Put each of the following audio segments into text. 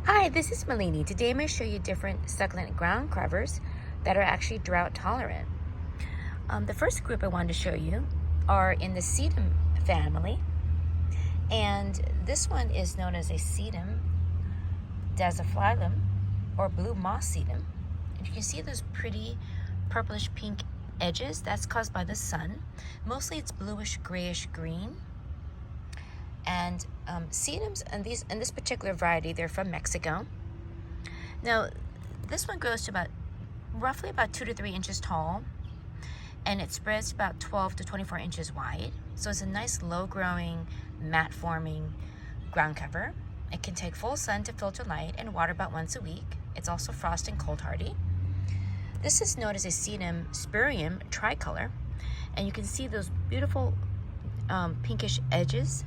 Hi, this is Malini. Today I'm going to show you different succulent ground covers that are actually drought tolerant. The first group I wanted to show you are in the Sedum family, and this one is known as a Sedum, dasyphyllum, or blue moss sedum. And you can see those pretty purplish pink edges. That's caused by the sun. Mostly it's bluish grayish green. And sedums in this particular variety, they're from Mexico. Now, this one grows to roughly about 2 to 3 inches tall, and it spreads about 12 to 24 inches wide. So it's a nice low-growing, mat-forming ground cover. It can take full sun to filter light and water about once a week. It's also frost and cold hardy. This is known as a Sedum spurium Tricolor, and you can see those beautiful pinkish edges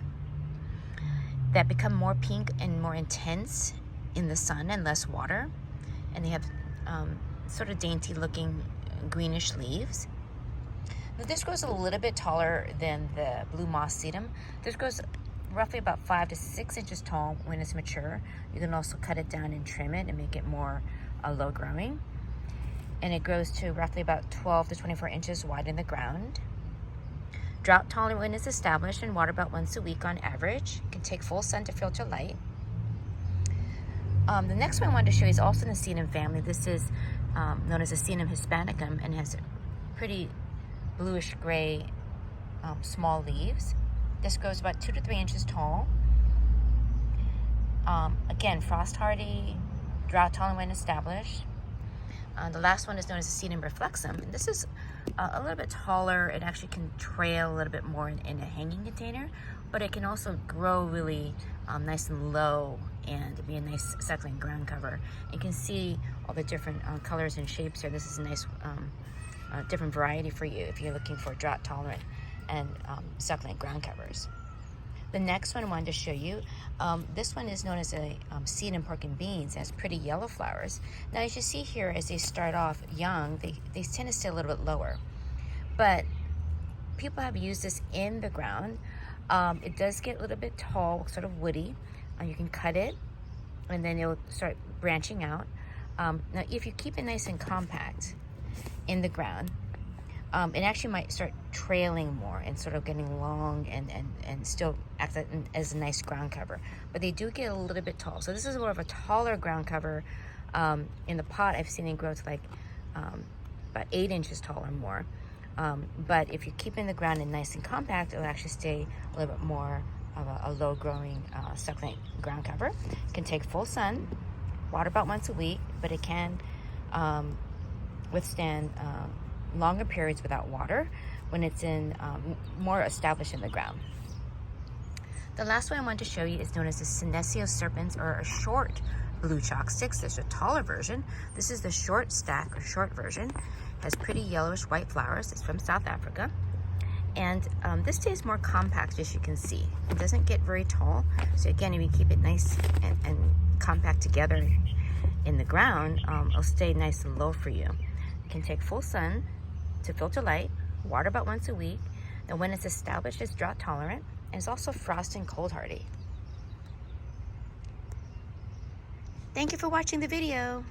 that become more pink and more intense in the sun and less water. And they have sort of dainty looking greenish leaves. Now this grows a little bit taller than the blue moss sedum. This grows roughly about 5 to 6 inches tall when it's mature. You can also cut it down and trim it and make it more low growing. And it grows to roughly about 12 to 24 inches wide in the ground. Drought tolerant when it's established and water about once a week on average. Can take full sun to filter light. The next one I wanted to show you is also in the Sedum family. This is known as a Sedum hispanicum and has pretty bluish gray small leaves. This grows about 2 to 3 inches tall. Again, frost hardy, drought tolerant when established. The last one is known as a Sedum reflexum. And this is a little bit taller. It actually can trail a little bit more in a hanging container, but it can also grow really nice and low and be a nice succulent ground cover. You can see all the different colors and shapes here. This is a nice different variety for you if you're looking for drought tolerant and succulent ground covers. The next one I wanted to show you, this one is known as a Sedum pork and beans. It has pretty yellow flowers. Now, as you see here, as they start off young, they tend to stay a little bit lower. But people have used this in the ground. It does get a little bit tall, sort of woody. You can cut it, and then it'll start branching out. Now, if you keep it nice and compact in the ground, it actually might start trailing more and sort of getting long and still act as a nice ground cover. But they do get a little bit tall. So this is more of a taller ground cover. In the pot, I've seen it grow to like about 8 inches tall or more. But if you keep it in the ground and nice and compact, it'll actually stay a little bit more of a low-growing succulent ground cover. It can take full sun, water about once a week, but it can withstand longer periods without water when it's more established in the ground. The last one I wanted to show you is known as the Senecio serpens, or a short blue chalk sticks. There's a taller version. This is the short stack or short version. It has pretty yellowish white flowers. It's from South Africa. And this stays more compact, as you can see. It doesn't get very tall. So again, if you keep it nice and compact together in the ground, it'll stay nice and low for you. It can take full sun to filter light, water about once a week, and when it's established, it's drought tolerant, and it's also frost and cold hardy. Thank you for watching the video.